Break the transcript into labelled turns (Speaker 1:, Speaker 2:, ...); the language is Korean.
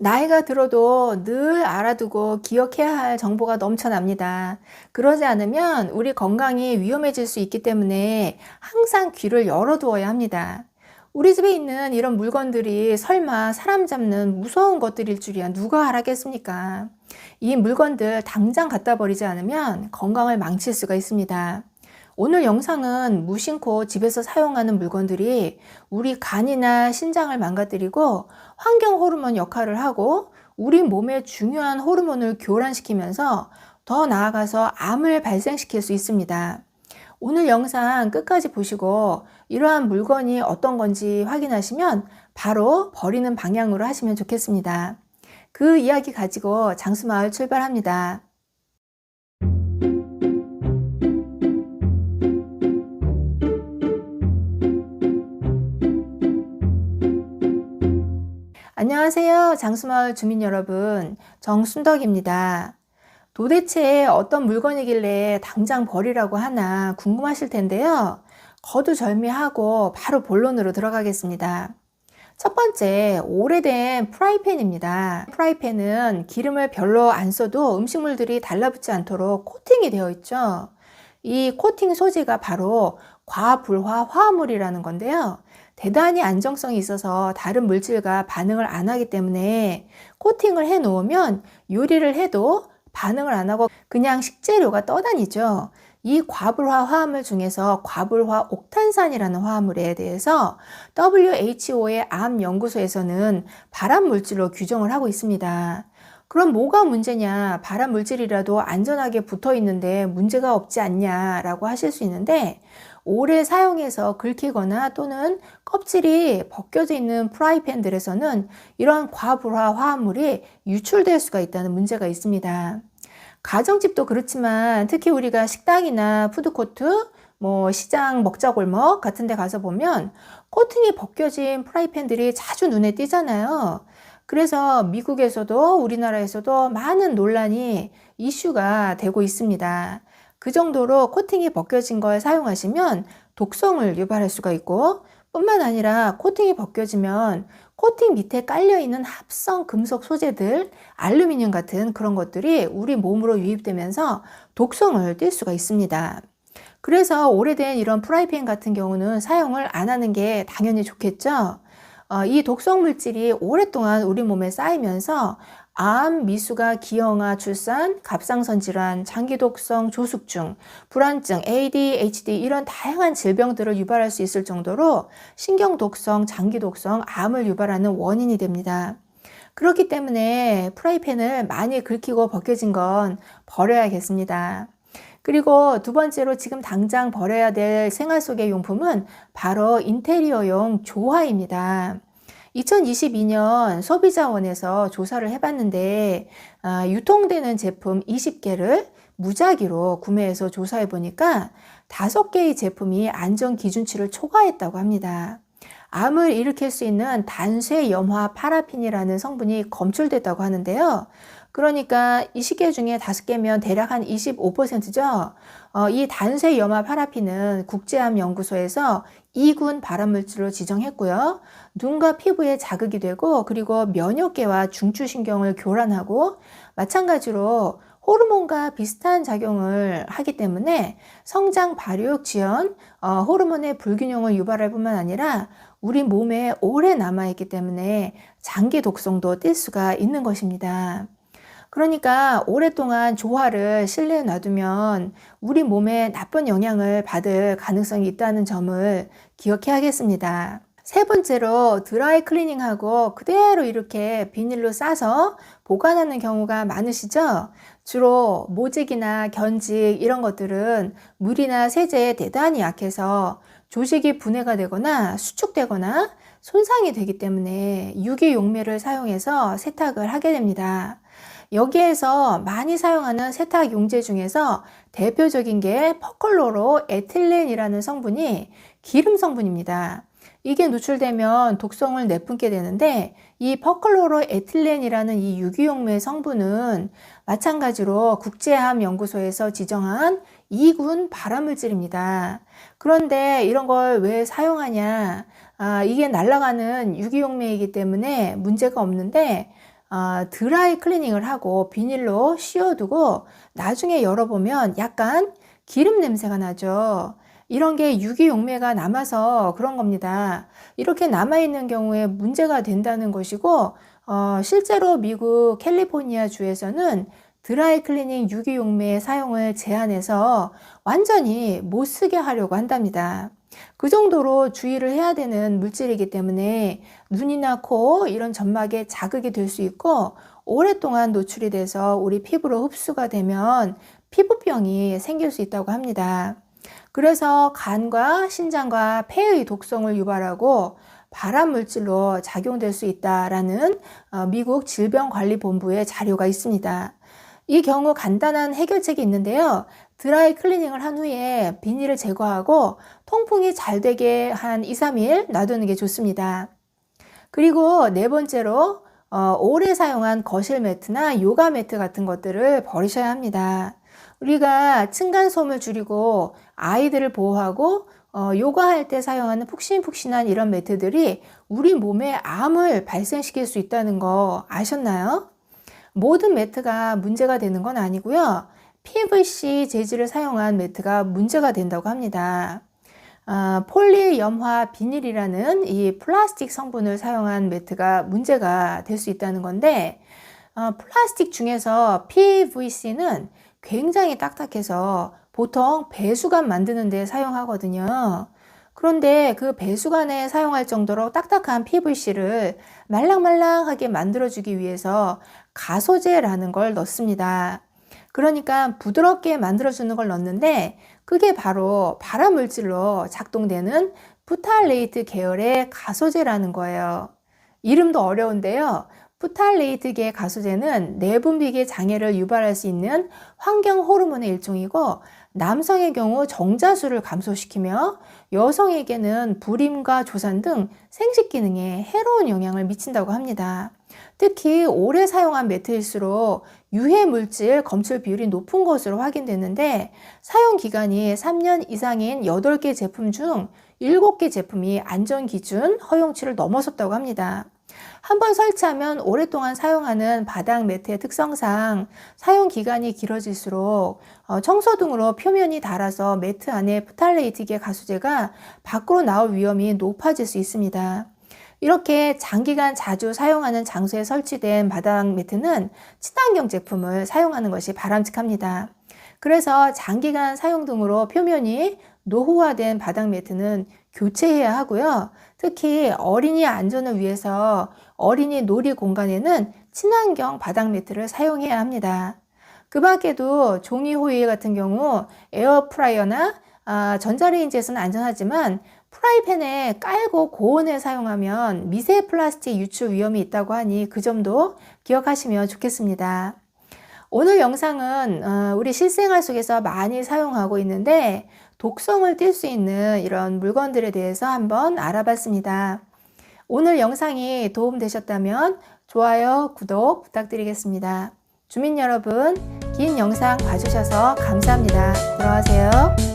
Speaker 1: 나이가 들어도 늘 알아두고 기억해야 할 정보가 넘쳐납니다. 그러지 않으면 우리 건강이 위험해질 수 있기 때문에 항상 귀를 열어두어야 합니다. 우리 집에 있는 이런 물건들이 설마 사람 잡는 무서운 것들일 줄이야 누가 알았겠습니까? 이 물건들 당장 갖다 버리지 않으면 건강을 망칠 수가 있습니다. 오늘 영상은 무심코 집에서 사용하는 물건들이 우리 간이나 신장을 망가뜨리고 환경 호르몬 역할을 하고 우리 몸에 중요한 호르몬을 교란시키면서 더 나아가서 암을 발생시킬 수 있습니다. 오늘 영상 끝까지 보시고 이러한 물건이 어떤 건지 확인하시면 바로 버리는 방향으로 하시면 좋겠습니다. 그 이야기 가지고 장수마을 출발합니다. 안녕하세요. 장수마을 주민 여러분. 정순덕입니다. 도대체 어떤 물건이길래 당장 버리라고 하나 궁금하실 텐데요. 거두절미하고 바로 본론으로 들어가겠습니다. 첫 번째, 오래된 프라이팬입니다. 프라이팬은 기름을 별로 안 써도 음식물들이 달라붙지 않도록 코팅이 되어 있죠. 이 코팅 소재가 바로 과불화 화합물이라는 건데요. 대단히 안정성이 있어서 다른 물질과 반응을 안 하기 때문에 코팅을 해 놓으면 요리를 해도 반응을 안 하고 그냥 식재료가 떠다니죠. 이 과불화 화합물 중에서 과불화 옥탄산이라는 화합물에 대해서 WHO의 암 연구소에서는 발암 물질로 규정을 하고 있습니다. 그럼 뭐가 문제냐? 발암 물질이라도 안전하게 붙어 있는데 문제가 없지 않냐라고 하실 수 있는데, 오래 사용해서 긁히거나 또는 껍질이 벗겨져 있는 프라이팬들에서는 이런 과불화 화합물이 유출될 수가 있다는 문제가 있습니다. 가정집도 그렇지만 특히 우리가 식당이나 푸드코트, 시장 먹자골목 같은 데 가서 보면 코팅이 벗겨진 프라이팬들이 자주 눈에 띄잖아요. 그래서 미국에서도 우리나라에서도 많은 논란이 이슈가 되고 있습니다. 그 정도로 코팅이 벗겨진 걸 사용하시면 독성을 유발할 수가 있고, 뿐만 아니라 코팅이 벗겨지면 코팅 밑에 깔려있는 합성 금속 소재들, 알루미늄 같은 그런 것들이 우리 몸으로 유입되면서 독성을 띨 수가 있습니다. 그래서 오래된 이런 프라이팬 같은 경우는 사용을 안 하는 게 당연히 좋겠죠. 이 독성 물질이 오랫동안 우리 몸에 쌓이면서 암, 미수가, 기형아, 출산, 갑상선 질환, 장기독성, 조숙중, 불안증, ADHD 이런 다양한 질병들을 유발할 수 있을 정도로 신경독성, 장기독성, 암을 유발하는 원인이 됩니다. 그렇기 때문에 프라이팬을 많이 긁히고 벗겨진 건 버려야겠습니다. 그리고 두 번째로 지금 당장 버려야 될 생활 속의 용품은 바로 인테리어용 조화입니다. 2022년 소비자원에서 조사를 해봤는데 유통되는 제품 20개를 무작위로 구매해서 조사해 보니까 5개의 제품이 안전 기준치를 초과했다고 합니다. 암을 일으킬 수 있는 단쇄염화 파라핀이라는 성분이 검출됐다고 하는데요. 그러니까 20개 중에 5개면 대략 한 25%죠. 이 단쇄염화 파라핀은 국제암연구소에서 2군 발암물질로 지정했고요. 눈과 피부에 자극이 되고 그리고 면역계와 중추신경을 교란하고 마찬가지로 호르몬과 비슷한 작용을 하기 때문에 성장, 발육, 지연, 호르몬의 불균형을 유발할 뿐만 아니라 우리 몸에 오래 남아있기 때문에 장기 독성도 띨 수가 있는 것입니다. 그러니까 오랫동안 조화를 실내에 놔두면 우리 몸에 나쁜 영향을 받을 가능성이 있다는 점을 기억해야겠습니다. 세 번째로 드라이 클리닝하고 그대로 이렇게 비닐로 싸서 보관하는 경우가 많으시죠? 주로 모직이나 견직 이런 것들은 물이나 세제에 대단히 약해서 조직이 분해가 되거나 수축되거나 손상이 되기 때문에 유기용매를 사용해서 세탁을 하게 됩니다. 여기에서 많이 사용하는 세탁 용제 중에서 대표적인 게 퍼클로로 에틸렌이라는 성분이 기름 성분입니다. 이게 누출되면 독성을 내뿜게 되는데 이 퍼클로로 에틸렌이라는 이 유기용매 성분은 마찬가지로 국제암연구소에서 지정한 2군 발암물질입니다. 그런데 이런 걸 왜 사용하냐? 이게 날아가는 유기용매이기 때문에 문제가 없는데 드라이 클리닝을 하고 비닐로 씌워두고 나중에 열어보면 약간 기름 냄새가 나죠. 이런 게 유기용매가 남아서 그런 겁니다. 이렇게 남아있는 경우에 문제가 된다는 것이고, 실제로 미국 캘리포니아 주에서는 드라이 클리닝 유기용매 사용을 제한해서 완전히 못 쓰게 하려고 한답니다. 그 정도로 주의를 해야 되는 물질이기 때문에 눈이나 코 이런 점막에 자극이 될 수 있고 오랫동안 노출이 돼서 우리 피부로 흡수가 되면 피부병이 생길 수 있다고 합니다. 그래서 간과 신장과 폐의 독성을 유발하고 발암물질로 작용될 수 있다라는 미국 질병관리본부의 자료가 있습니다. 이 경우 간단한 해결책이 있는데요. 드라이 클리닝을 한 후에 비닐을 제거하고 통풍이 잘 되게 한 2, 3일 놔두는 게 좋습니다. 그리고 네 번째로 오래 사용한 거실 매트나 요가 매트 같은 것들을 버리셔야 합니다. 우리가 층간소음을 줄이고 아이들을 보호하고 요가할 때 사용하는 푹신푹신한 이런 매트들이 우리 몸에 암을 발생시킬 수 있다는 거 아셨나요? 모든 매트가 문제가 되는 건 아니고요. PVC 재질을 사용한 매트가 문제가 된다고 합니다. 폴리염화 비닐이라는 이 플라스틱 성분을 사용한 매트가 문제가 될 수 있다는 건데, 플라스틱 중에서 PVC는 굉장히 딱딱해서 보통 배수관 만드는 데 사용하거든요. 그런데 그 배수관에 사용할 정도로 딱딱한 PVC를 말랑말랑하게 만들어주기 위해서 가소제라는 걸 넣습니다. 그러니까 부드럽게 만들어주는 걸 넣는데 그게 바로 발암물질로 작동되는 프탈레이트 계열의 가소제라는 거예요. 이름도 어려운데요. 프탈레이트계 가소제는 내분비계 장애를 유발할 수 있는 환경 호르몬의 일종이고 남성의 경우 정자수를 감소시키며 여성에게는 불임과 조산 등 생식 기능에 해로운 영향을 미친다고 합니다. 특히 오래 사용한 매트일수록 유해 물질 검출 비율이 높은 것으로 확인됐는데 사용 기간이 3년 이상인 8개 제품 중 7개 제품이 안전기준 허용치를 넘어섰다고 합니다. 한번 설치하면 오랫동안 사용하는 바닥 매트의 특성상 사용 기간이 길어질수록 청소 등으로 표면이 닳아서 매트 안에 프탈레이트계 가수제가 밖으로 나올 위험이 높아질 수 있습니다. 이렇게 장기간 자주 사용하는 장소에 설치된 바닥 매트는 친환경 제품을 사용하는 것이 바람직합니다. 그래서 장기간 사용 등으로 표면이 노후화된 바닥 매트는 교체해야 하고요. 특히 어린이 안전을 위해서 어린이 놀이 공간에는 친환경 바닥 매트를 사용해야 합니다. 그 밖에도 종이 호일 같은 경우 에어프라이어나 전자레인지에서는 안전하지만 프라이팬에 깔고 고온에 사용하면 미세 플라스틱 유출 위험이 있다고 하니 그 점도 기억하시면 좋겠습니다. 오늘 영상은 우리 실생활 속에서 많이 사용하고 있는데 독성을 띨 수 있는 이런 물건들에 대해서 한번 알아봤습니다. 오늘 영상이 도움되셨다면 좋아요, 구독 부탁드리겠습니다. 주민 여러분, 긴 영상 봐주셔서 감사합니다. 들어가세요.